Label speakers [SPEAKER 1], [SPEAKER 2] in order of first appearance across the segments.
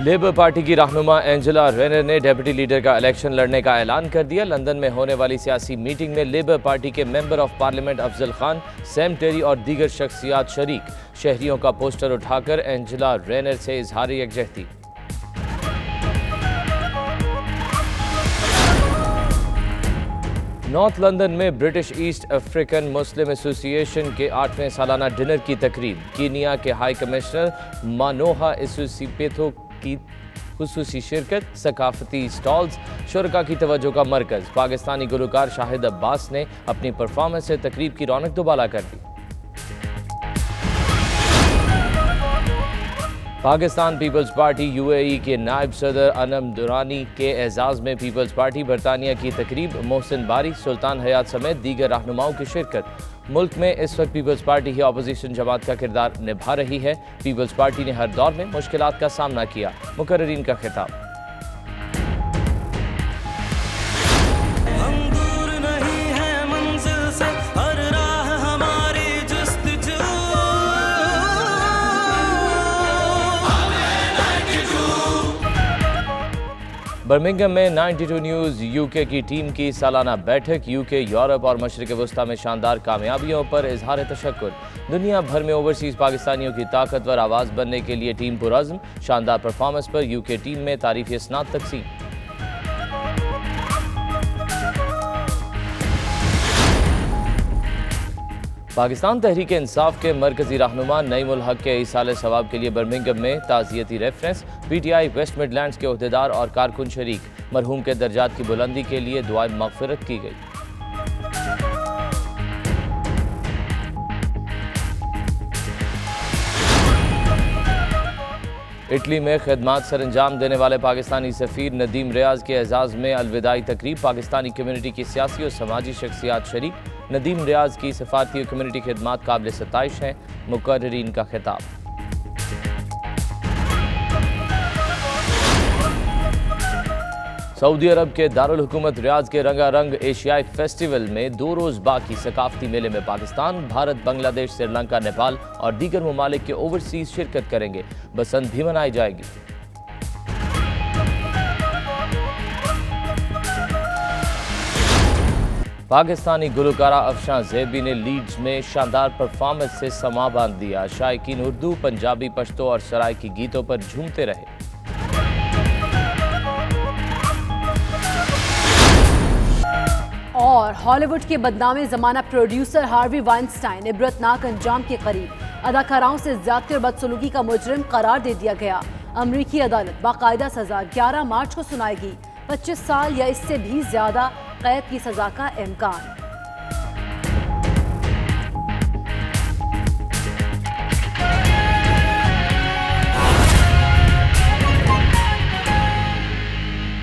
[SPEAKER 1] Labour party کی رہنما Angela Rayner نے ڈیپٹی لیڈر کا الیکشن لڑنے کا اعلان کر دیا۔ لندن میں ہونے والی سیاسی میٹنگ میں لیبر پارٹی کے member of parliament Afzal Khan, same Terry اور دیگر شخصیات شریک۔ شہریوں کا پوسٹر اٹھا کر اینجلا رینر سے اظہار یکجہتی۔ نارتھ لندن میں برٹش ایسٹ افریقن مسلم ایسوسی ایشن کے 8ویں سالانہ ڈنر کی تقریب۔ کینیا کے ہائی کمشنر مانوہا اسوسیپیتھو کی خصوصی شرکت۔ ثقافتی سٹالز شرکاء کی توجہ کا مرکز۔ پاکستانی گلوکار شاہد عباس نے اپنی پرفارمنس سے تقریب کی رونق دوبالا کر دی۔ پاکستان پیپلز پارٹی یو اے ای کے نائب صدر انم دورانی کے اعزاز میں پیپلز پارٹی برطانیہ کی تقریب۔ محسن باری، سلطان حیات سمیت دیگر رہنماؤں کی شرکت۔ ملک میں اس وقت پیپلز پارٹی ہی اپوزیشن جماعت کا کردار نبھا رہی ہے۔ پیپلز پارٹی نے ہر دور میں مشکلات کا سامنا کیا۔ مقررین کا خطاب۔ برمنگھم میں 92 نیوز یو کے کی ٹیم کی سالانہ بیٹھک۔ یو کے یورپ اور مشرق وسطیٰ میں شاندار کامیابیوں پر اظہار تشکر۔ دنیا بھر میں اوورسیز پاکستانیوں کی طاقتور آواز بننے کے لیے ٹیم پرعزم۔ شاندار پرفارمنس پر یو کے ٹیم میں تعریفی اسناد تقسیم۔ پاکستان تحریک انصاف کے مرکزی رہنما نعیم الحق کے ایصال ثواب کے لیے برمنگھم میں تعزیتی reference. P T I West Midlands کے عہدیدار اور کارکن شریک۔ مرحوم کے درجات کی بلندی کے لیے دعائے مغفرت کی گئی۔ اٹلی میں خدمات سر انجام دینے والے پاکستانی سفیر ندیم ریاض کے اعزاز میں الوداعی تقریب۔ پاکستانی کمیونٹی کی سیاسی اور سماجی شخصیات شریک۔ ندیم ریاض کی سفارتی اور کمیونٹی خدمات قابل ستائش ہیں۔ مقررین کا خطاب۔ سعودی عرب کے دارالحکومت ریاض کے رنگا رنگ ایشیائی فیسٹیول میں 2 روز باقی ثقافتی میلے میں پاکستان، بھارت، بنگلہ دیش، سری لنکا، نیپال اور دیگر ممالک کے اوورسیز شرکت کریں گے۔ بسنت بھی منائی جائے گی۔ پاکستانی گلوکارہ افشاں زیبی نے لیڈز میں شاندار پرفارمنس سے سما باندھ دیا۔ شائقین اردو، پنجابی، پشتو اور سرائکی گیتوں پر جھومتے رہے۔
[SPEAKER 2] اور ہالی ووڈ کے بدنام زمانہ پروڈیوسر ہاروی وائنسٹائن عبرتناک انجام کے قریب۔ اداکاراؤں سے زیادتی اور بدسلوکی کا مجرم قرار دے دیا گیا۔ امریکی عدالت باقاعدہ سزا 11 مارچ کو سنائے گی۔ 25 سال یا اس سے بھی زیادہ قید کی سزا کا امکان۔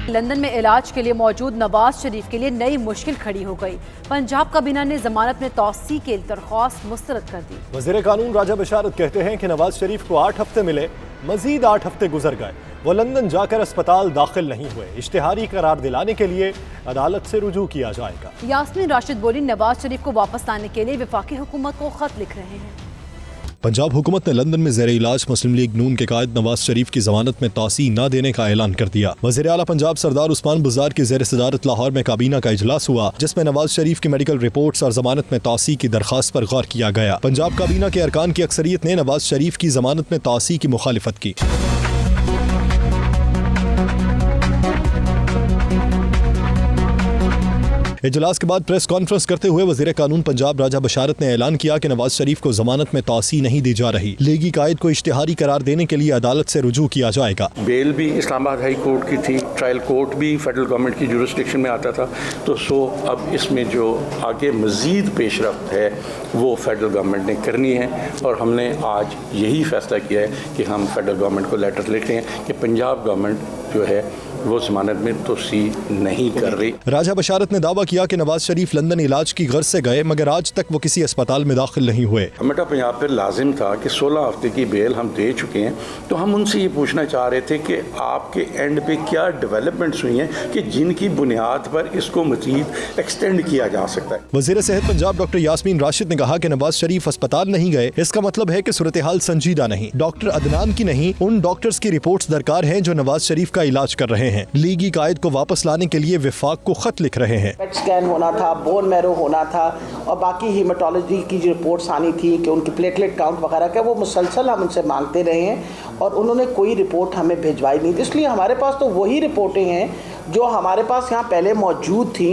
[SPEAKER 2] لندن میں علاج کے لیے موجود نواز شریف کے لیے نئی مشکل کھڑی ہو گئی۔ پنجاب کابینہ نے ضمانت میں توسیع کی درخواست مسترد کر دی۔
[SPEAKER 3] وزیر قانون راجہ بشارت کہتے ہیں کہ نواز شریف کو 8 ہفتے ملے، مزید 8 ہفتے گزر گئے، وہ لندن جا کر اسپتال داخل نہیں ہوئے۔ اشتہاری قرار دلانے کے لیے عدالت سے رجوع کیا جائے گا۔
[SPEAKER 2] یاسمین راشد بولی نواز شریف کو واپس لانے کے لیے وفاقی حکومت کو خط لکھ رہے ہیں۔
[SPEAKER 3] پنجاب حکومت نے لندن میں زیر علاج مسلم لیگ نون کے قائد نواز شریف کی ضمانت میں توسیع نہ دینے کا اعلان کر دیا۔ وزیر اعلیٰ پنجاب سردار عثمان بزدار کی زیر صدارت لاہور میں کابینہ کا اجلاس ہوا، جس میں نواز شریف کی میڈیکل رپورٹس اور ضمانت میں توسیع کی درخواست پر غور کیا گیا۔ پنجاب کابینہ کے ارکان کی اکثریت نے نواز شریف کی ضمانت میں توسیع کی مخالفت کی۔ اجلاس کے بعد پریس کانفرنس کرتے ہوئے وزیر قانون پنجاب راجہ بشارت نے اعلان کیا کہ نواز شریف کو ضمانت میں توسیع نہیں دی جا رہی۔ لیگی قائد کو اشتہاری قرار دینے کے لیے عدالت سے رجوع کیا جائے گا۔
[SPEAKER 4] بیل بھی اسلام آباد ہائی کورٹ کی تھی، ٹرائل کورٹ بھی فیڈرل گورنمنٹ کی جورسڈکشن میں آتا تھا، تو اب اس میں جو آگے مزید پیش رفت ہے وہ فیڈرل گورنمنٹ نے کرنی ہے، اور ہم نے آج یہی فیصلہ کیا ہے کہ ہم فیڈرل گورنمنٹ کو لیٹر لکھتے ہیں کہ پنجاب گورنمنٹ جو ہے वो ज़मानत में तोसी नहीं कर रही।
[SPEAKER 3] राजा बशारत ने दावा किया कि नवाज शरीफ लंदन इलाज की गर्ज से गए मगर आज तक वो किसी अस्पताल में दाखिल नहीं हुए।
[SPEAKER 4] गवर्नमेंट ऑफ पंजाब पर लाजिम था कि 16 हफ्ते की बेल हम दे चुके हैं, तो हम उनसे ये पूछना चाह रहे थे कि आपके एंड पे क्या डेवलपमेंट्स हुई हैं कि जिनकी बुनियाद पर इसको मजीद एक्सटेंड किया जा सकता है।
[SPEAKER 3] वज़ीर सेहत पंजाब डॉक्टर यास्मीन राशिद ने कहा कि नवाज शरीफ अस्पताल नहीं गए, इसका मतलब है कि सूरत हाल संजीदा नहीं। डॉक्टर अदनान की नहीं, उन डॉक्टर्स की रिपोर्ट्स दरकार हैं जो नवाज शरीफ का इलाज कर रहे हैं। लीगी कायद को वापस लाने के लिए विफाक को खत लिख रहे हैं।
[SPEAKER 5] पेट स्कैन होना था, बोन मैरो होना था और बाकी हीमाटोलॉजी की जो रिपोर्ट्स आनी थी कि उनकी प्लेटलेट काउंट वगैरह का, वो मुसलसल हम उनसे मांगते रहे हैं और उन्होंने कोई रिपोर्ट हमें भिजवाई नहीं थी। इसलिए हमारे पास तो वही रिपोर्टें हैं जो हमारे पास यहाँ पहले मौजूद थी।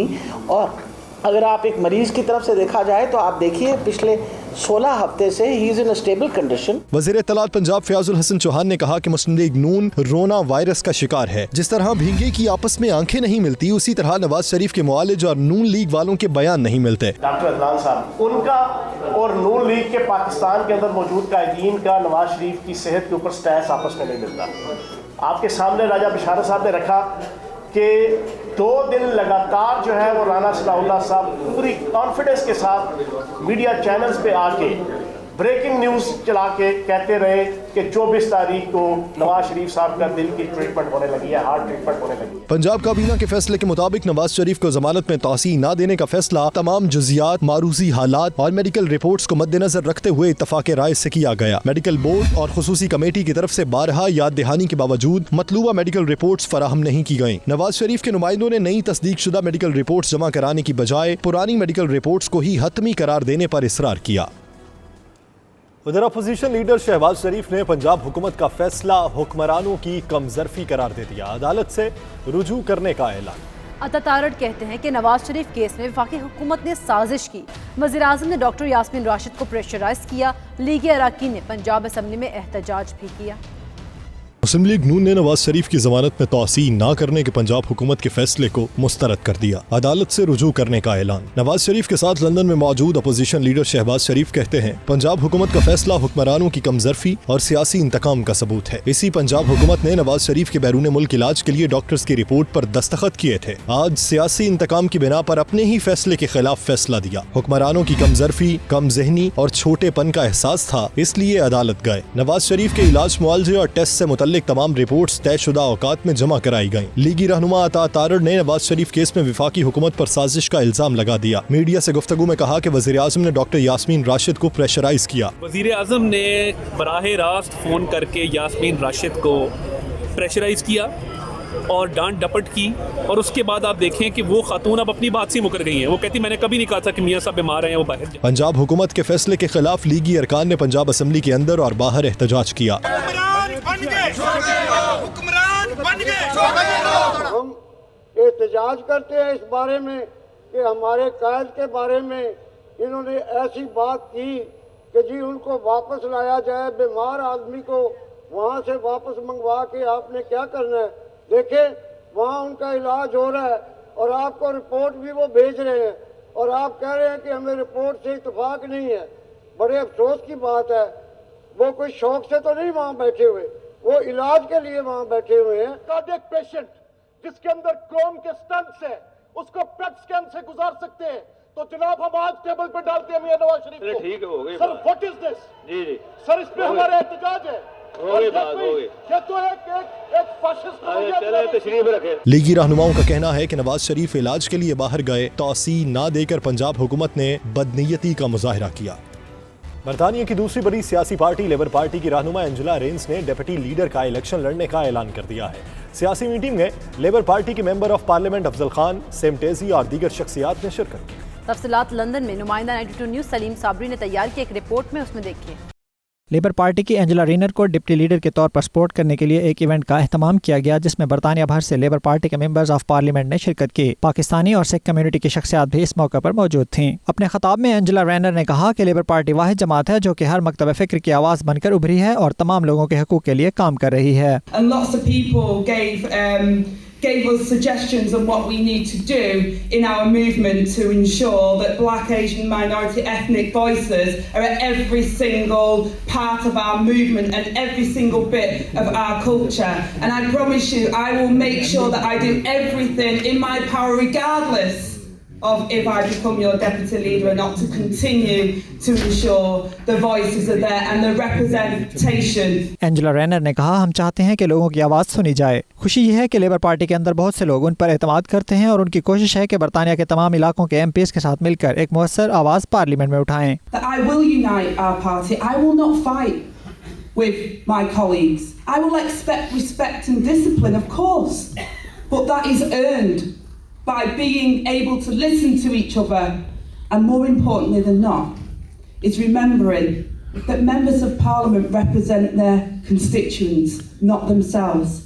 [SPEAKER 5] और अगर आप एक मरीज़ की तरफ से देखा जाए तो आप देखिए पिछले 16 हफ्ते से he is in a stable condition.
[SPEAKER 3] वज़ीर इत्तलात पंजाब फयाजुल हसन चौहान ने कहा कि मुस्लिम लीग नून रोना वायरस का शिकार है। जिस तरह भींगे की आपस में आंखें नहीं मिलती, उसी तरह नवाज शरीफ के मुआलिज और नून लीग वालों के बयान नहीं मिलते।
[SPEAKER 6] डॉक्टर अदनान साहब, उनका और नून लीग के पाकिस्तान के अंदर मौजूद कायदीन का नवाज शरीफ की सेहत के ऊपर स्टैंस आपस में नहीं मिलता। आपके सामने राजा बशारत साहब ने रखा कि 2 दिन लगातार जो है वो राना सलाहुल्लाह साहब पूरी कॉन्फिडेंस के साथ मीडिया चैनल्स पे आके ब्रेकिंग न्यूज़ चला के कहते रहे कि 24 तारीख को नवाज शरीफ साहब का दिल की ट्रीटमेंट होने लगी है, हार्ट ट्रीटमेंट होने लगी है।
[SPEAKER 3] पंजाब काबीना के फैसले के मुताबिक नवाज शरीफ को जमानत में तौसीह न देने का फैसला तमाम जुजियात, मारूजी हालात और मेडिकल रिपोर्ट्स को मद्देनजर रखते हुए इत्तफाक राय से किया गया। मेडिकल बोर्ड और खुसूसी कमेटी की तरफ से 12 याद दहानी के बावजूद मतलूबा मेडिकल रिपोर्ट्स फराहम नहीं की गयी। नवाज शरीफ के नुमाइंदों ने नई तस्दीक शुदा मेडिकल रिपोर्ट्स जमा कराने की बजाय पुरानी मेडिकल रिपोर्ट्स को ही हतमी करार देने पर इसरार किया। उधर अपोजिशन लीडर शहबाज शरीफ ने पंजाब हुकूमत का फैसला हुक्मरानों की कमजरफी करार दे दिया। अदालत से रुजू करने का ऐलान।
[SPEAKER 2] अता तारड़ कहते हैं कि नवाज शरीफ केस में वफाकी हुकूमत ने साजिश की। वज़ीर आज़म ने डॉक्टर यास्मीन राशिद को प्रेशराइज किया। लीगी अरकान ने पंजाब असम्बली में एहतजाज भी किया।
[SPEAKER 3] मुस्लिम लीग नून ने नवाज शरीफ की जमानत में तौसीह न करने के पंजाब हुकूमत के फैसले को मुस्तरद कर दिया। अदालत से रुजू करने का ऐलान। नवाज शरीफ के साथ लंदन में मौजूद अपोजिशन लीडर शहबाज शरीफ कहते हैं पंजाब हुकूमत का फैसला हुक्मरानों की कमजरफी और सियासी इंतकाम का सबूत है। इसी पंजाब हुकूमत ने नवाज शरीफ के बैरून मुल्क इलाज के लिए डॉक्टर्स की रिपोर्ट पर दस्तखत किए थे। आज सियासी इंतकाम की बिना पर अपने ही फैसले के खिलाफ फैसला दिया। हुक्मरानों की कमजरफी, कम जहनी और छोटेपन का एहसास था, इसलिए अदालत गए। नवाज शरीफ के इलाज, मुआलजे और टेस्ट से मुतल्लिक तमाम रिपोर्ट्स तयशुदा औकात में जमा कराई गईं। लीगी रहनुमा अता तारड़ ने नवाज शरीफ केस में विफाकी हुकूमत पर साजिश का इल्जाम लगा दिया। मीडिया से गुफ्तगू में कहा कि वज़ीर आज़म ने डॉक्टर यास्मीन राशिद को प्रेशराइज किया।
[SPEAKER 7] वज़ीर आज़म ने बराह रास्त फ़ोन करके यास्मीन राशिद को प्रेशराइज किया और डांट डपट की, और उसके बाद आप देखें कि वो खातून अब अपनी बात से मुकर गई हैं। वो कहती मैंने कभी नहीं कहा था कि मियाँ साहब बीमार हैं, वो बाहर जाए।
[SPEAKER 3] पंजाब हुकूमत के फैसले के खिलाफ लीगी अरकान ने पंजाब असम्बली के अंदर और बाहर एहतजाज किया।
[SPEAKER 8] हम एहतजाज करते हैं इस बारे में कि हमारे कायद के बारे में इन्होंने ऐसी बात की कि जी उनको वापस लाया जाए। बीमार आदमी को वहाँ से वापस मंगवा के आपने क्या करना है? देखें, वहाँ उनका इलाज हो रहा है और आपको रिपोर्ट भी वो भेज रहे हैं और आप कह रहे हैं कि हमें रिपोर्ट से इत्तेफाक नहीं है। बड़े अफसोस की बात है, वो कोई शौक से तो नहीं वहाँ बैठे हुए, वो इलाज के लिए वहाँ बैठे हुए हैं।
[SPEAKER 6] कार्डियक पेशेंट जिसके अंदर क्रोन के स्टंट्स है, उसको पेट स्कैन से गुजार सकते हैं, तो जनाब हम आज टेबल पे डालते हैं मियां नवाज शरीफ को। ठीक हो गई सर, व्हाट इज दिस? जी जी सर, इस पे हमारा एहतजाज है। ये तो एक फाशिस्ट तशरीफ रखे।
[SPEAKER 3] लीगी रहनुमाओं का कहना है कि नवाज शरीफ इलाज के लिए बाहर गए, तौसीह न देकर पंजाब हुकूमत ने बदनीयती का मुजाहिरा किया। बरतानिया की दूसरी बड़ी सियासी पार्टी लेबर पार्टी की रहनुमा एंजेला रेंस ने डिप्टी लीडर का इलेक्शन लड़ने का ऐलान कर दिया है। सियासी मीटिंग में लेबर पार्टी के member of parliament Afzal Khan, Sam टेजी और दीगर शख्सियात ने शिरकत की।
[SPEAKER 2] तफसीलात लंदन में नुमाइंदा 92 न्यूज़ सलीम साबरी ने तैयार की एक रिपोर्ट में, उसमें देखिए।
[SPEAKER 9] लेबर पार्टी की एंजेला रेनर को डिप्टी लीडर के तौर पर सपोर्ट करने के लिए एक इवेंट का अहतमाम किया गया, जिसमें बरतानिया भर से लेबर पार्टी के मेंबर्स ऑफ पार्लियामेंट ने शिरकत की। पाकिस्तानी और सिख कम्युनिटी की शख्सियात भी इस मौके पर मौजूद थीं। अपने खिताब में एंजेला रेनर ने कहा कि लेबर पार्टी वाहिद जमात है जो कि हर मकतब फ़िक्र की आवाज़ बनकर उभरी है और तमाम लोगों के हकूक़ के लिए काम कर रही है।
[SPEAKER 10] gave us suggestions on what we need to do in our movement to ensure that Black, Asian, minority ethnic voices are at every single part of our movement and every single bit of our culture. And I promise you, I will make sure that I do everything in my power, regardless of if I become your deputy leader or not, to continue to ensure the voices are there and the representation.
[SPEAKER 9] Angela Rayner ने कहा, हम चाहते हैं कि लोगों की आवाज़ सुनी जाए। खुशी ये है कि लेबर पार्टी के अंदर बहुत से लोग उन पर एतमाद करते हैं और उनकी कोशिश है कि बरतानिया के तमाम इलाकों के MPs के साथ मिलकर एक मुअस्सर आवाज़ पार्लियामेंट में उठाएं।
[SPEAKER 10] I will unite our party. I will not fight with my colleagues. I will expect respect and discipline, of course, but that is earned by being able to listen to each other, and more importantly than not, is remembering that members of parliament represent their constituents, not themselves.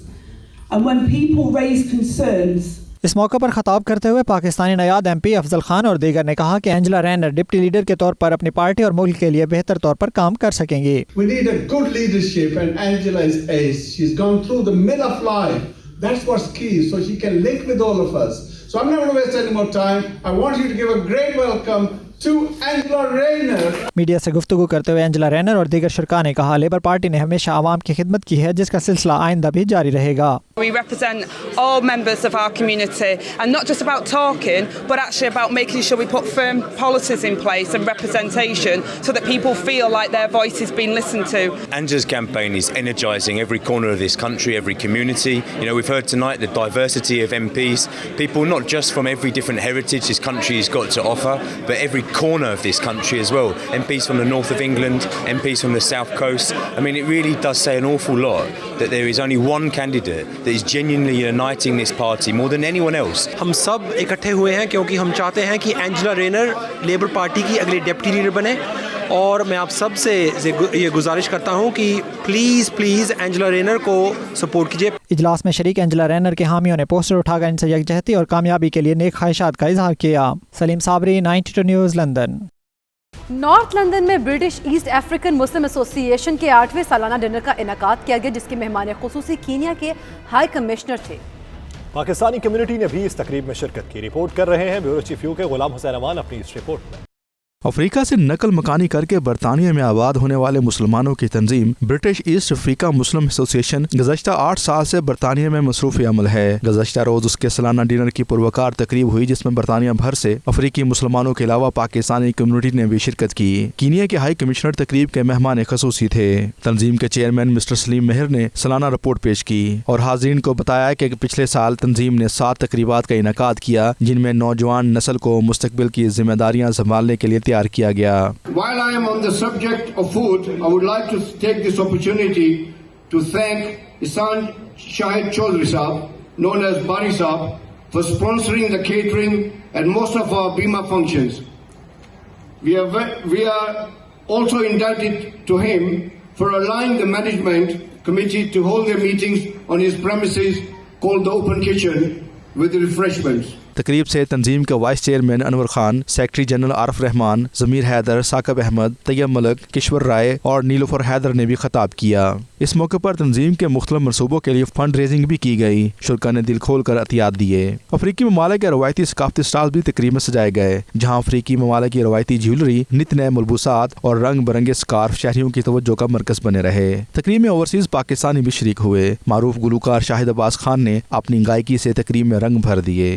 [SPEAKER 10] And when people raise concerns,
[SPEAKER 9] इस मौके पर खिताब करते हुए Pakistani नयाद MP Afzal Khan और दीगर ने कहा कि एंजेला रेनर डिप्टी लीडर के तौर पर अपनी पार्टी और मुल्क के लिए बेहतर तौर पर काम कर सकेंगी।
[SPEAKER 11] We need a good leadership, and Angela is ace. She's gone through the middle of life. That's what's key, so she can link with all of us. So I'm not going to waste any more time. I want you to give a great welcome to Angela Rayner.
[SPEAKER 9] Media से गुफ्तगू करते हुए Angela रेनर और दीगर शुरका ने कहा, labour party ने हमेशा आवाम की खिदमत की है, जिसका सिलसिला आइंदा भी जारी रहेगा।
[SPEAKER 10] we represent all members of our community, and not just about talking, but actually about making sure we put firm policies in place and representation so that people feel like their voice is being listened to.
[SPEAKER 12] Angela's campaign is energising every corner of this country, every community. You know, we've heard tonight the diversity of MPs, people not just from every different heritage this country has got to offer, but every corner of this country as well. MPs from the north of England, MPs from the south coast. I mean, it really does say an awful lot that there is only one candidate that is genuinely uniting this party more than anyone else.
[SPEAKER 13] हम सब इकट्ठे हुए हैं क्योंकि हम चाहते हैं कि एंजेला रेनर लेबर पार्टी की अगली डिप्टी लीडर बने, और मैं आप सब से ये गुजारिश करता हूं कि प्लीज़ एंजेला रेनर को सपोर्ट कीजिए।
[SPEAKER 9] इजलास में शरीक एंजेला रेनर के हामियों ने पोस्टर उठाकर इनसे यकजहती और कामयाबी के लिए नेक ख्वाहिशात का इजहार किया। Salim Sabri, 92 news, London.
[SPEAKER 2] North London में British East African Muslim Association के 8वें सालाना डिनर का इनेकाद किया गया, जिसके मेहमान खुसूसी कीनिया के हाई कमिश्नर थे।
[SPEAKER 3] पाकिस्तानी कम्युनिटी ने भी इस तकरीब में शिरकत की। रिपोर्ट कर रहे हैं ब्यूरो चीफ यू के गुलाम हुसैन अमान अपनी इस रिपोर्ट में।
[SPEAKER 14] अफ्रीका से नकल मकानी करके बरतानिया में आबाद होने वाले मुसलमानों की तंजीम ब्रिटिश ईस्ट अफ्रीका मुस्लिम एसोसिएशन गुज़श्ता 8 साल से बरतानिया में मसरूफ़ अमल है। गुज़श्ता रोज़ उसके सालाना डिनर की पुरवकार तकरीब हुई, जिसमें बरतानिया भर से अफ्रीकी मुसलमानों के अलावा पाकिस्तानी कम्युनिटी ने भी शिरकत की। कीनिया के हाई कमिश्नर तकरीब के मेहमान ख़ुसूसी थे। तंजीम के चेयरमैन मिस्टर सलीम मेहर ने सालाना रिपोर्ट पेश की और हाज़रीन को बताया कि पिछले साल तंजीम ने 7 तकरीबात का इनेकाद किया, जिनमें नौजवान नस्ल को मुस्तकबिल की जिम्मेदारियाँ संभालने के लिए तैयार किया गया।
[SPEAKER 8] While I am on the subject of food, I would like to take this opportunity to thank Ihsan Shahid Chaudhry Saab, known as Bari Saab, for sponsoring the catering and most of our Bima functions. We are also indebted to him for allowing the management committee to hold their meetings on his premises called the Open Kitchen with refreshments.
[SPEAKER 14] तकरीब से तंजीम के vice chairman Anwar Khan, secretary general Arif Rehman, Zameer Haider, Saqib Ahmed, Tayyab Malik, Kishwar Rai और नीलोफर हैदर ने भी खिताब किया। इस मौके पर तंजीम के मुख्तलिफ मनसूबों के लिए फंड रेजिंग भी की गई। शुरका ने दिल खोल कर अतियात दिए। अफ्रीकी ममालिक के रवायती सकाफती स्टॉल भी तकरीब में सजाए गए, जहाँ अफ्रीकी ममालिक की रवायती ज्वेलरी, नित नए मलबूसात और रंग बिरंगे स्कार्फ शहरियों की तवज्जो का मरकज बने रहे। तकरीब में ओवरसीज पाकिस्तानी भी शरीक हुए। मारूफ गुलूकार शाहिद अब्बास खान ने अपनी गायकी से तकरीब में रंग भर दिए।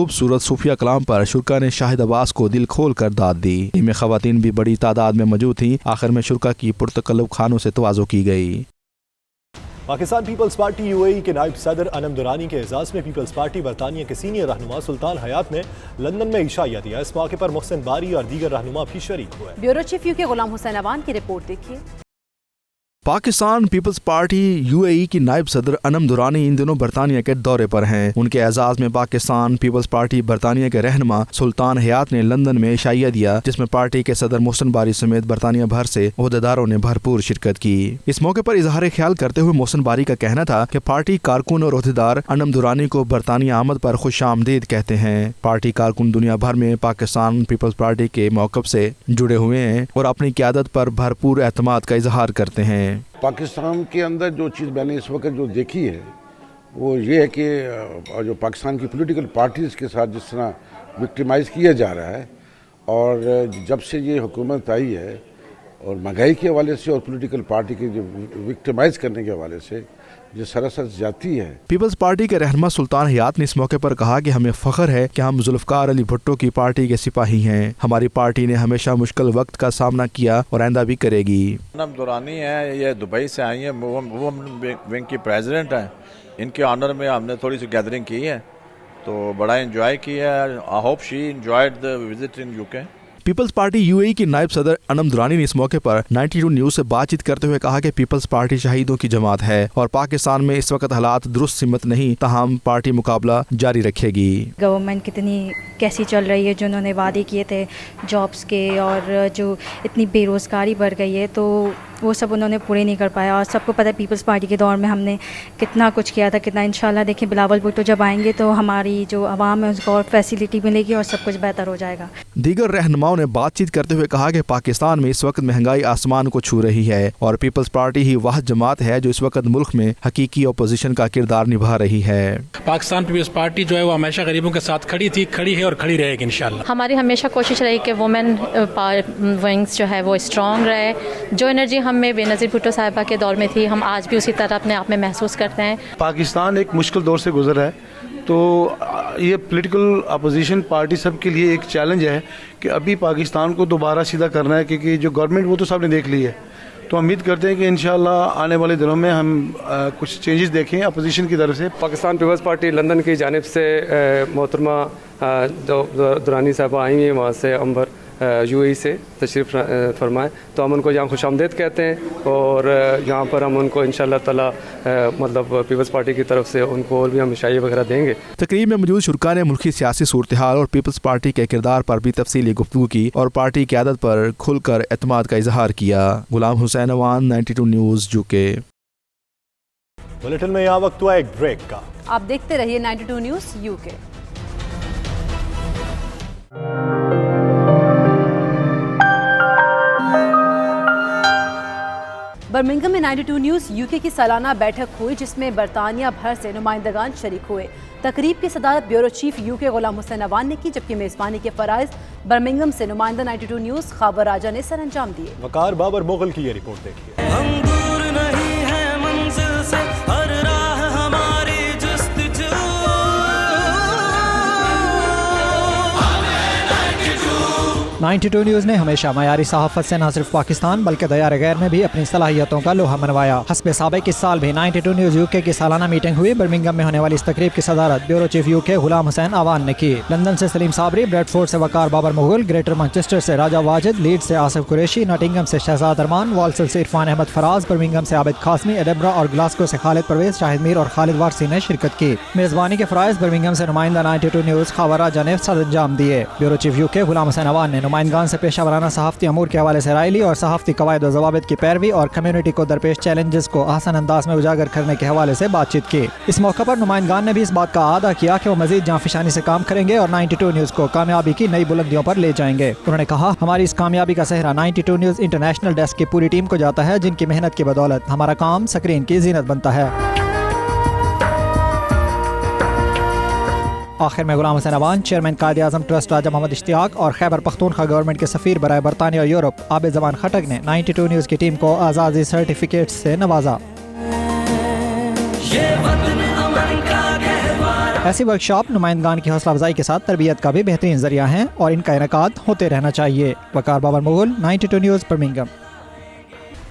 [SPEAKER 14] खूबसूरत सूफिया कलाम पर शुरका ने शाहिद अब्बास को दिल खोल कर दाद दी। इनमें खवातीन भी बड़ी तादाद में मौजूद थीं। आखिर में शुरका की पुरतकल्लुब खानों से तवाज़ो की गई।
[SPEAKER 3] पाकिस्तान पीपल्स पार्टी यूएई के नायब सदर अनम दुरानी के एजाज़ में पीपल्स पार्टी बरतानिया के सीनियर रहनुमा सुल्तान हयात ने लंदन में इशाया दिया। इस मौके पर मोहसिन बारी और दीगर रहनुमा भी शरीक हुए।
[SPEAKER 2] ब्यूरो चीफ यू के गुलाम हुसैन अवान की रिपोर्ट देखिए।
[SPEAKER 14] पाकिस्तान पीपल्स पार्टी यूएई की नायब सदर अनम दुरानी इन दिनों बरतानिया के दौरे पर हैं। उनके एजाज़ में पाकिस्तान पीपल्स पार्टी बरतानिया के रहनुमा सुल्तान हयात ने लंदन में इशाया दिया, जिसमें पार्टी के सदर मोहसिन बारी समेत बरतानिया भर से ओहदेदारों ने भरपूर शिरकत की। इस मौके पर इजहार ख्याल करते हुए मोहसिन बारी का कहना था कि पार्टी कारकुन और ओहदेदार अनम दुरानी को बरतानिया आमद पर खुशामदीद कहते हैं। पार्टी कारकुन दुनिया भर में पाकिस्तान पीपल्स पार्टी के मौक़िफ़ से जुड़े हुए हैं और अपनी क़यादत पर भरपूर एतमाद का इजहार करते हैं।
[SPEAKER 15] पाकिस्तान के अंदर जो चीज़ मैंने इस वक्त जो देखी है وہ یہ ہے کہ جو پاکستان کی پولیٹیکل پارٹیز کے ساتھ جس طرح وکٹیمائز کیا جا رہا ہے، اور جب سے یہ حکومت آئی ہے اور مہنگائی کے حوالے سے اور پولیٹیکل پارٹی کے جو وکٹیمائز کرنے کے حوالے سے جو سراسر زیادتی ہے۔
[SPEAKER 14] پیپلز پارٹی کے رہنما سلطان حیات نے اس موقع پر کہا کہ ہمیں فخر ہے کہ ہم ذوالفقار علی بھٹو کی پارٹی کے سپاہی ہیں۔ ہماری پارٹی نے ہمیشہ مشکل وقت کا سامنا کیا اور آئندہ بھی کرے گی۔
[SPEAKER 16] انم دورانی ہیں، یہ دبئی سے آئی ہیں، وہ ونگ کی پریزیڈنٹ ہیں۔ ان کے آنر میں ہم نے تھوڑی سی گیدرنگ کی ہے تو بڑا انجوائے کیا ہے۔ I hope she enjoyed the visit in you کے۔
[SPEAKER 14] پیپلز پارٹی یو اے کی نائب صدر انم دورانی نے اس موقع پر 92 نیوز سے بات چیت کرتے ہوئے کہا کہ پیپلز پارٹی شہیدوں کی جماعت ہے اور پاکستان میں اس وقت حالات درست سمت نہیں، تاہم پارٹی مقابلہ جاری رکھے گی۔
[SPEAKER 17] گورنمنٹ کتنی کیسی چل رہی ہے، جو انہوں نے وعدے کیے تھے جابس کے، اور جو اتنی بے روزگاری بڑھ گئی ہے تو وہ سب انہوں نے پورے نہیں کر پایا۔ اور سب کو پتہ ہے پیپلز پارٹی کے دور میں ہم نے کتنا کچھ کیا تھا، کتنا انشاءاللہ دیکھیں بلاول بھٹو جب آئیں گے تو ہماری جو عوام ہے اس کو اور فیسیلیٹی ملے گی اور سب کچھ بہتر ہو جائے گا۔
[SPEAKER 14] دیگر رہنماؤں نے بات چیت کرتے ہوئے کہا کہ پاکستان میں اس وقت مہنگائی آسمان کو چھو رہی ہے اور پیپلز پارٹی ہی واحد جماعت ہے جو اس وقت ملک میں حقیقی اپوزیشن کا کردار نبھا رہی ہے۔
[SPEAKER 18] پاکستان پیپلز پارٹی جو ہے وہ ہمیشہ غریبوں کے ساتھ کھڑی تھی، کھڑی ہے اور کھڑی رہے گی انشاءاللہ۔
[SPEAKER 19] ہماری ہمیشہ کوشش رہی کہ وومن ونگز جو ہے وہ اسٹرانگ رہے۔ جو انرجی ہم میں بے نظیر بھٹو صاحبہ کے دور میں تھی، ہم آج بھی اسی طرح اپنے آپ میں محسوس کرتے ہیں۔
[SPEAKER 20] پاکستان ایک مشکل دور سے گزرا ہے تو یہ پولیٹیکل اپوزیشن پارٹی سب کے لیے ایک چیلنج ہے کہ ابھی پاکستان کو دوبارہ سیدھا کرنا ہے، کیونکہ جو گورنمنٹ وہ تو سب نے دیکھ لی ہے۔ تو امید کرتے ہیں کہ انشاءاللہ آنے والے دنوں میں ہم کچھ چینجز دیکھیں اپوزیشن کی طرف سے۔
[SPEAKER 21] پاکستان پیپلز پارٹی لندن کی جانب سے محترمہ دورانی صاحبہ آئی ہیں وہاں سے امبر یو اے سے تشریف فرمائیں، تو ہم ان کو یہاں خوش آمدید کہتے ہیں اور یہاں پر ہم ان کو انشاءاللہ تعالی مطلب پیپلز پارٹی کی طرف سے ان کو اور بھی ہم مشاہیر وغیرہ دیں گے۔
[SPEAKER 14] تقریب میں موجود شرکاء نے ملکی سیاسی صورتحال اور پیپلز پارٹی کے کردار پر بھی تفصیلی گفتگو کی اور پارٹی قیادت پر کھل کر اعتماد کا اظہار کیا۔ غلام حسین اوان، 92 نیوز یو کے۔
[SPEAKER 3] بلیٹن میں یہاں وقت ہوا ایک بریک کا۔
[SPEAKER 2] آپ دیکھتے رہیے 92 نیوز یو کے۔ برمنگھم میں 92 نیوز یو کے کی سالانہ بیٹھک ہوئی جس میں برطانیہ بھر سے نمائندگان شریک ہوئے۔ تقریب کی صدارت بیورو چیف یو کے غلام حسین اوان نے کی، جبکہ میزبانی کے فرائض برمنگھم سے نمائندہ 92 نیوز خاور راجہ نے سر انجام دیے۔
[SPEAKER 3] وقار بابر مغل کی یہ رپورٹ دیکھیے۔
[SPEAKER 22] ہم دور نہیں ہیں منزل سے، ہر راہ ہماری جستجو۔
[SPEAKER 9] 92 نیوز نے ہمیشہ معیاری صحافت سے نہ صرف پاکستان بلکہ دیار غیر میں بھی اپنی صلاحیتوں کا لوہا منوایا۔ حسب سابق اس سال بھی 92 نیوز یو کے کی سالانہ میٹنگ ہوئی۔ برمنگھم میں ہونے والی اس تقریب کی صدارت بیورو چیف یو کے غلام حسین اوان نے کی۔ لندن سے سلیم صابری، بریڈ فورڈ سے وقار بابر مغل، گریٹر مانچسٹر سے راجہ واجد، لیڈ سے آصف قریشی، ناٹنگھم سے شہزاد ارمان، والسل سے عرفان احمد فراز، برمنگھم سے عابد قاسمی، ایڈنبرا اور گلاسگو سے خالد پرویز، شاہد میر اور خالد وارسی نے شرکت کی۔ میزبانی کے فرائض برمنگھم سے نمائندہ 92 نیوز خاور راجہ نے سر انجام دیے۔ بیورو چیف یو کے غلام حسین اوان نے نمائندگان سے پیشہ ورانہ صحافتی امور کے حوالے سے رائے لی اور صحافتی قواعد و ضوابط کی پیروی اور کمیونٹی کو درپیش چیلنجز کو آسان انداز میں اجاگر کرنے کے حوالے سے بات چیت کی۔ اس موقع پر نمائندگان نے بھی اس بات کا اعادہ کیا کہ وہ مزید جانفشانی سے کام کریں گے اور 92 نیوز کو کامیابی کی نئی بلندیوں پر لے جائیں گے۔ انہوں نے کہا، ہماری اس کامیابی کا سہرا 92 نیوز انٹرنیشنل ڈیسک کی پوری ٹیم کو جاتا ہے، جن کی محنت کی بدولت ہمارا کام سکرین کی زینت بنتا ہے۔ آخر میں غلام حسین اوان، چیئرمین قائد اعظم ٹرسٹ راجہ محمد اشتیاق اور خیبر پختونخوا گورنمنٹ کے سفیر برائے برطانیہ اور یورپ عابد زمان خٹک نے 92 نیوز کی ٹیم کو اعزازی سرٹیفکیٹ سے نوازا۔ ایسی ورکشاپ نمائندگان کی حوصلہ افزائی کے ساتھ تربیت کا بھی بہترین ذریعہ ہیں اور ان کا انعقاد ہوتے رہنا چاہیے۔ وقار بابر مغل، 92 نیوز برمنگھم۔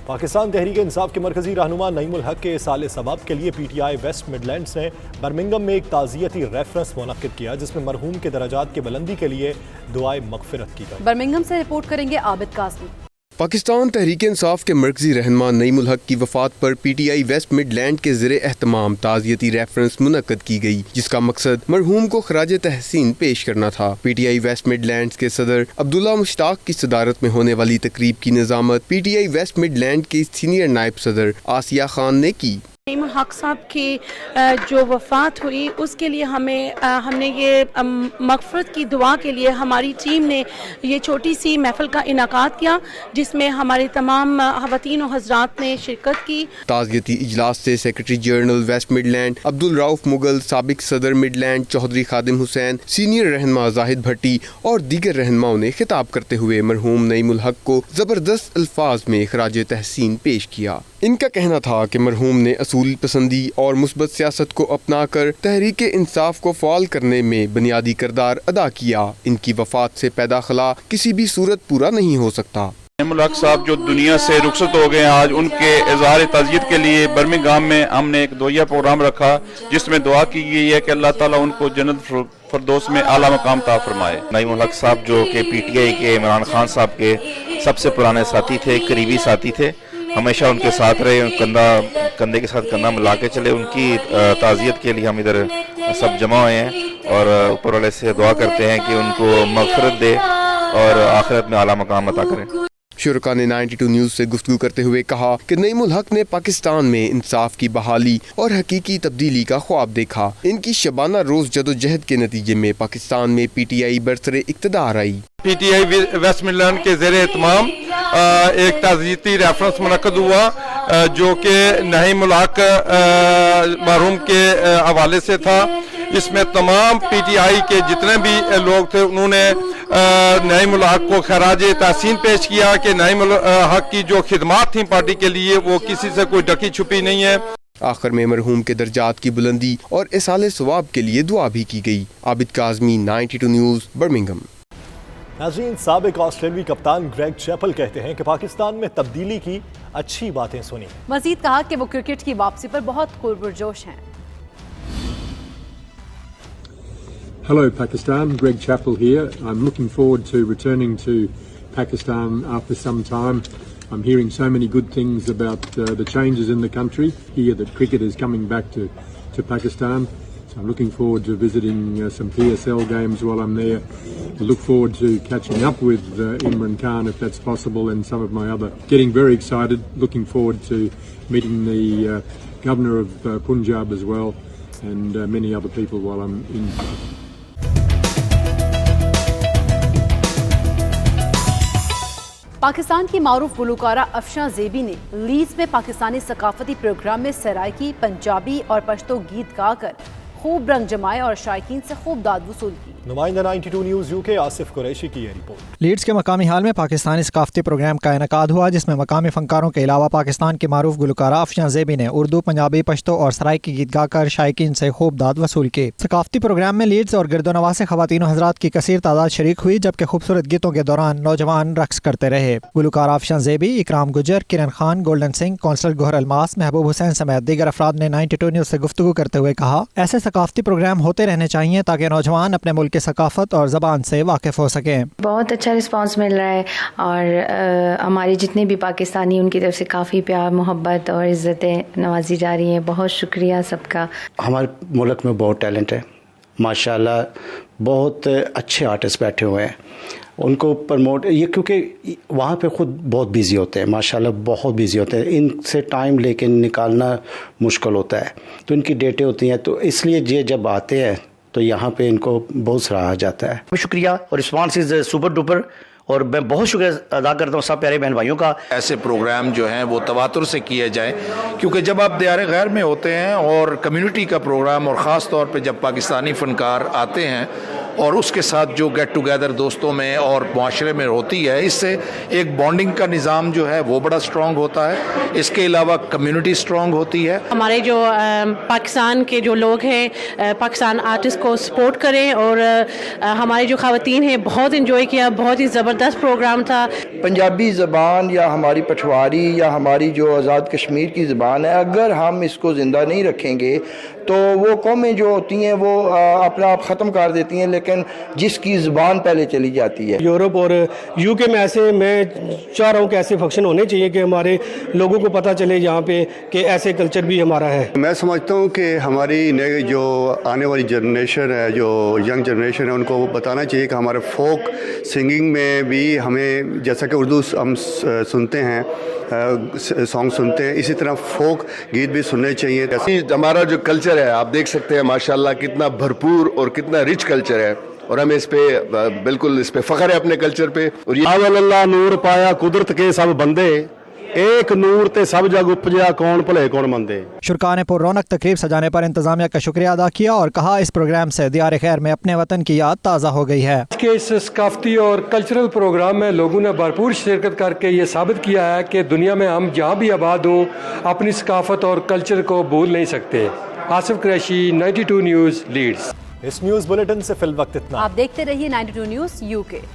[SPEAKER 3] پاکستان تحریک انصاف کے مرکزی رہنما نعیم الحق کے سال ثواب کے لیے P T I West Midlands نے برمنگھم میں ایک تعزیتی ریفرنس منعقد کیا، جس میں مرحوم کے درجات کی بلندی کے لیے دعائے مغفرت کی گئی۔
[SPEAKER 2] برمنگھم سے رپورٹ کریں گے عابد قاسمی۔
[SPEAKER 23] پاکستان تحریک انصاف کے مرکزی رہنما نعیم الحق کی وفات پر P T I West Midland کے زیر اہتمام تعزیتی ریفرنس منعقد کی گئی، جس کا مقصد مرحوم کو خراج تحسین پیش کرنا تھا۔ P T I West Midland کے صدر عبداللہ مشتاق کی صدارت میں ہونے والی تقریب کی نظامت P T I West Midland کے سینئر نائب صدر آسیہ خان نے کی۔
[SPEAKER 24] نعیم
[SPEAKER 1] हक साहब की जो वफ़ात हुई उसके लिए हमने ये मग़फ़रत की दुआ के लिए हमारी टीम ने ये छोटी सी महफ़िल का इनाकात किया, जिसमें हमारे तमाम ख़वातीन और हज़रात ने शिरकत की।
[SPEAKER 23] ताज़ियती इजलास से secretary general West Midland Abdul Rauf Mughal, साबिक सदर मिडलैंड चौधरी खादिम हुसैन, सीनियर रहनुमा जाहिद भट्टी और दीगर रहनुमाओं ने खिताब करते हुए मरहूम नईमुल हक को ज़बरदस्त अल्फाज में खराज तहसीन पेश किया। इनका कहना था कि मरहूम ने असूल पसंदी और मुस्बत सियासत को अपनाकर तहरीक इंसाफ को फ़ाल करने में बुनियादी किरदार अदा किया। इनकी वफ़ात से पैदा खला किसी भी सूरत पूरा नहीं हो सकता।
[SPEAKER 4] नईमुल हक साहब जो दुनिया से रुखसत हो गए, आज उनके इज़हार ताज़ियत के लिए बर्मिंघम में हमने एक दुआ प्रोग्राम रखा, जिसमें दुआ की गई है कि अल्लाह ताला उनको जन्नत फरदौस में आला मकाम ता फरमाए।
[SPEAKER 5] नईमुल हक साहब जो कि पीटीआई के इमरान खान साहब के सबसे पुराने साथी थे, करीबी साथी थे, हमेशा उनके साथ रहे, कंधे के साथ कंधा मिला के चले। उनकी ताज़ियत के लिए हम इधर सब जमा हुए हैं और ऊपर वाले से दुआ करते हैं कि उनको मग़फ़िरत दे और आखिरत में आला मकाम अता करें।
[SPEAKER 23] शुरका ने 92 न्यूज़ से गुफ्तगू करते हुए कहा कि नईमुल हक ने पाकिस्तान में इंसाफ की बहाली और हकीकी तब्दीली का ख्वाब देखा। इनकी शबाना रोज़ जदोजहद के नतीजे में पाकिस्तान में पीटीआई बरसरे इक़्तिदार आई।
[SPEAKER 4] पीटीआई वेस्ट मिडलैंड के ज़ेरे एहतमाम एक ताज़ियती रेफरेंस मुनक़्क़द हुआ, जो कि नईमुल हक मरहूम के हवाले से था। इसमें तमाम पीटीआई के जितने भी लोग थे, उन्होंने नईमुल हक को खराज तहसीन पेश किया कि नईमुल हक की जो खिदमात थी पार्टी के लिए वो किसी से कोई ढकी छुपी नहीं है।
[SPEAKER 23] आखिर में मरहूम के दर्जात की बुलंदी और इसाले सवाब के लिए दुआ भी की गई। Abid Kazmi, 92 news, Birmingham.
[SPEAKER 3] नाज़रीन, साबिक ऑस्ट्रेलियाई कप्तान ग्रेग चैपल कहते हैं कि पाकिस्तान में तब्दीली की अच्छी बातें सुनी।
[SPEAKER 2] मज़ीद कहा कि वो क्रिकेट की वापसी पर बहुत पुरजोश हैं।
[SPEAKER 24] Hello Pakistan, Greg Chappell here. I'm looking forward to returning to Pakistan after some time. I'm hearing so many good things about the changes in the country here, that cricket is coming back to Pakistan. So I'm looking forward to visiting some PSL games while I'm there. I look forward to catching up with Imran Khan if that's possible, and some of my other. Getting very excited, looking forward to meeting the Governor of Punjab as well, and many other people while I'm in.
[SPEAKER 2] Pakistan की मारूफ गुलकारा अफशां ज़ेबी ने Leeds में Pakistani सकाफती programme में सराइकी, पंजाबी और पश्तो गीत गाकर खूब रंग जमाए और शायकीन से खूब दाद वसूल की।
[SPEAKER 3] नुमाइंदा 92 न्यूज़ यूके आसिफ कुरैशी की ये रिपोर्ट।
[SPEAKER 9] लीड्स के मकामी हाल में पाकिस्तानी सकाफती प्रोग्राम का इनकाद हुआ, जिसमें मकामी फनकारों के अलावा पाकिस्तान की मारूफ गुलकारा अफशां ज़ेबी ने उर्दू, पंजाबी, पश्तो और सराइकी गीत गाकर शायकीन से खूब दाद वसूल की। सकाफती प्रोग्राम में लीड्स और गिरदोनवा से ख़वातीन हज़रात की कसीर तादाद शरीक हुई, जबकि खूबसूरत गीतों के दौरान नौजवान रक्स करते रहे। गुलकारा अफशां ज़ेबी, इकराम गुजर, किरण खान, गोल्डन सिंह, कौंसल गोहर अलमास, महबूब हुसैन समेत दीगर अफराद ने 92 न्यूज़ से गुफ्तगू करते हुए कहा, ऐसे सकाफती प्रोग्राम होते रहने चाहिए ताकि नौजवान अपने मुल्क की सकाफत और ज़बान से वाकिफ़ हो सकें।
[SPEAKER 25] बहुत अच्छा रिस्पांस मिल रहा है और हमारे जितने भी पाकिस्तानी, उनकी तरफ से काफ़ी प्यार, मोहब्बत और इज़्ज़तें नवाजी जा रही हैं। बहुत शुक्रिया सबका।
[SPEAKER 26] हमारे मुल्क में बहुत टैलेंट है माशाल्लाह, बहुत अच्छे आर्टिस्ट बैठे हुए हैं, उनको प्रमोट ये, क्योंकि वहाँ पे खुद बहुत बिज़ी होते हैं माशाल्लाह, बहुत बिज़ी होते हैं, इनसे टाइम लेके निकालना मुश्किल होता है, तो इनकी डेटें होती हैं, तो इसलिए ये जब आते हैं तो यहाँ पे इनको बहुत सराहा जाता है।
[SPEAKER 27] शुक्रिया और रिस्पांस इज़ सुपर डुपर, और मैं बहुत शुक्रिया अदा करता हूँ सब प्यारे बहन भाइयों का।
[SPEAKER 28] ऐसे प्रोग्राम जो हैं वो तवातुर से किए जाएं, क्योंकि जब आप दियार गैर में होते हैं और कम्युनिटी का प्रोग्राम, और ख़ास तौर पे जब पाकिस्तानी फ़नकार आते हैं और उसके साथ जो गेट टुगेदर दोस्तों में और माशरे में होती है, इससे एक बॉन्डिंग का निज़ाम जो है वो बड़ा स्ट्रॉन्ग होता है। इसके अलावा कम्युनिटी स्ट्रॉन्ग होती है।
[SPEAKER 29] हमारे जो पाकिस्तान के जो लोग हैं, पाकिस्तान आर्टिस्ट को सपोर्ट करें, और हमारी जो ख़वातीन हैं बहुत इंजॉय किया, बहुत ही ज़बरदस्त प्रोग्राम था।
[SPEAKER 30] पंजाबी ज़बान या हमारी पछवाड़ी या हमारी जो आज़ाद कश्मीर की ज़बान है, अगर हम इसको ज़िंदा नहीं रखेंगे तो वो कौमें जो होती हैं वो अपना आप ख़त्म कर देती हैं, لیکن جس کی زبان پہلے چلی جاتی ہے.
[SPEAKER 6] یورپ اور یو کے میں ایسے میں چاہ رہا ہوں کہ ایسے فنکشن ہونے چاہیے کہ ہمارے لوگوں کو پتہ چلے یہاں پہ کہ ایسے کلچر بھی ہمارا ہے.
[SPEAKER 7] میں سمجھتا ہوں کہ ہماری جو آنے والی جنریشن ہے, جو ینگ جنریشن ہے, ان کو بتانا چاہیے کہ ہمارے فوک سنگنگ میں بھی ہمیں, جیسا کہ اردو ہم سنتے ہیں, سانگ سنتے ہیں, اسی طرح فوک گیت بھی سننے چاہیے.
[SPEAKER 8] ہمارا جو کلچر ہے آپ دیکھ سکتے ہیں ماشاءاللہ کتنا بھرپور اور کتنا رچ کلچر ہے, اور ہمیں اس پہ بالکل اس پہ فخر ہے اپنے کلچر پہ. اور یہ
[SPEAKER 10] اللہ نور پایا قدرت کے سب بندے, ایک نور تے سب جگ اپجیا کون بھلے کون مندے.
[SPEAKER 9] شرکاء نے پر رونق تقریب سجانے پر انتظامیہ کا شکریہ ادا کیا اور کہا اس پروگرام سے دیار خیر میں اپنے وطن کی یاد تازہ ہو گئی ہے.
[SPEAKER 6] کہ اس ثقافتی اور کلچرل پروگرام میں لوگوں نے بھرپور شرکت کر کے یہ ثابت کیا ہے کہ دنیا میں ہم جہاں بھی آباد ہوں اپنی ثقافت اور کلچر کو بھول نہیں سکتے. Asif Qureshi, 92 news, Leeds.
[SPEAKER 3] اس نیوز بلیٹن سے فی الوقت اتنا.
[SPEAKER 2] آپ دیکھتے رہیے 92 نیوز UK.